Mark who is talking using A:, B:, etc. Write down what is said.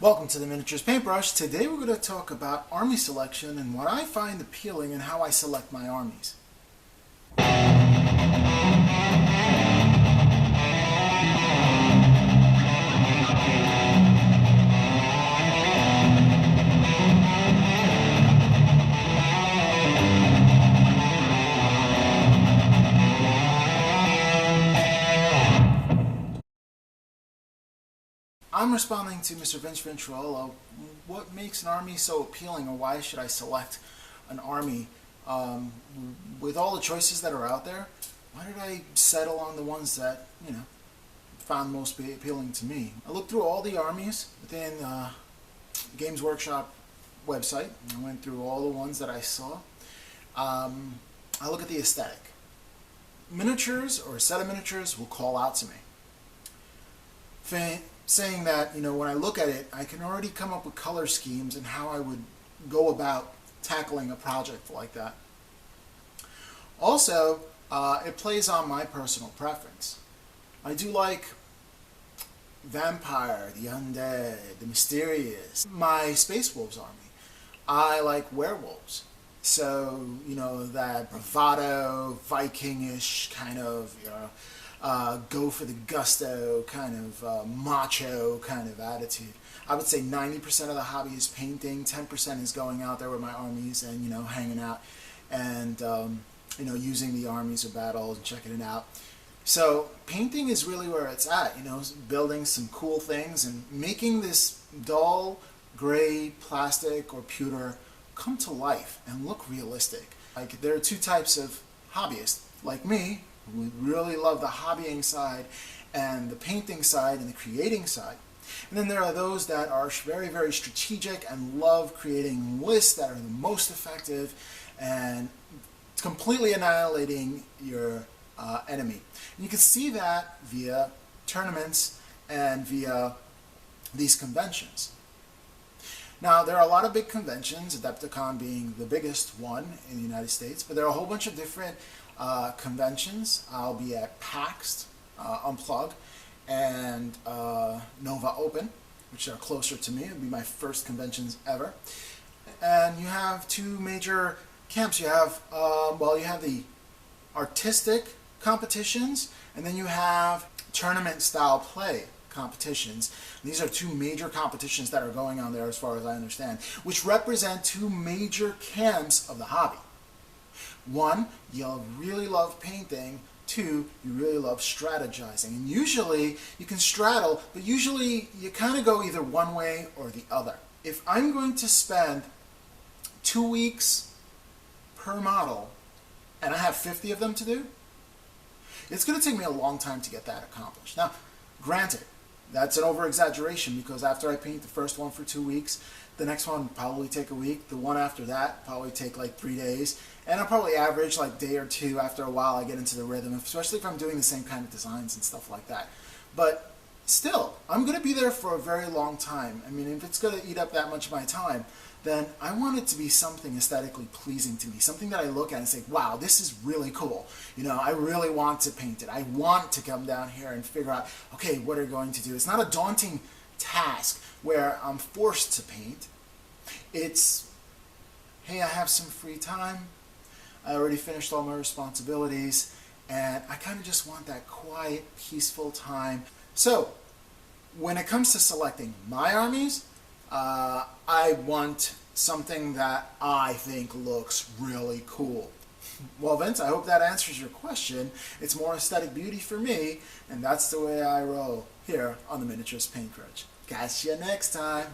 A: Welcome to the Miniatures Paintbrush. Today we're going to talk about army selection and what I find appealing and how I select my armies. I'm responding to Mr. Venturella. What makes an army so appealing, or why should I select an army? With all the choices that are out there, why did I settle on the ones that, found most appealing to me? I looked through all the armies within Games Workshop website. I went through all the ones that I saw. I look at the aesthetic. Miniatures, or a set of miniatures, will call out to me, saying that, when I look at it, I can already come up with color schemes and how I would go about tackling a project like that. Also, it plays on my personal preference. I do like vampire, the undead, the mysterious. My Space Wolves army, I like werewolves. So, that bravado, Viking-ish kind of, go for the gusto, kind of macho kind of attitude. I would say 90% of the hobby is painting, 10% is going out there with my armies and, hanging out and, using the armies or battles and checking it out. So painting is really where it's at, building some cool things and making this dull, gray, plastic or pewter come to life and look realistic. Like, there are two types of hobbyists, like me, who really love the hobbying side and the painting side and the creating side. And then there are those that are very, very strategic and love creating lists that are the most effective and completely annihilating your enemy. And you can see that via tournaments and via these conventions. Now, there are a lot of big conventions, Adepticon being the biggest one in the United States, but there are a whole bunch of different conventions. I'll be at PAX Unplug and Nova Open, which are closer to me. It'll be my first conventions ever. And you have two major camps. You have, you have the artistic competitions, and then you have tournament-style play competitions. These are two major competitions that are going on there, as far as I understand, which represent two major camps of the hobby. One, you really love painting. Two, you really love strategizing. And usually you can straddle, but usually you kind of go either one way or the other. If I'm going to spend 2 weeks per model and I have 50 of them to do, it's going to take me a long time to get that accomplished. Now, granted, that's an over-exaggeration, because after I paint the first one for 2 weeks, the next one will probably take a week. The one after that probably take like 3 days. And I'll probably average like a day or two. After a while I get into the rhythm, especially if I'm doing the same kind of designs and stuff like that. But still, I'm going to be there for a very long time. I mean, if it's going to eat up that much of my time, then I want it to be something aesthetically pleasing to me. Something that I look at and say, wow, this is really cool. I really want to paint it. I want to come down here and figure out, okay, what are you going to do? It's not a daunting task where I'm forced to paint. It's, hey, I have some free time. I already finished all my responsibilities, and I kind of just want that quiet, peaceful time. So, when it comes to selecting my armies, I want something that I think looks really cool. Well, Vince, I hope that answers your question. It's more aesthetic beauty for me, and that's the way I roll here on the Miniatures Paintbrush. Catch you next time.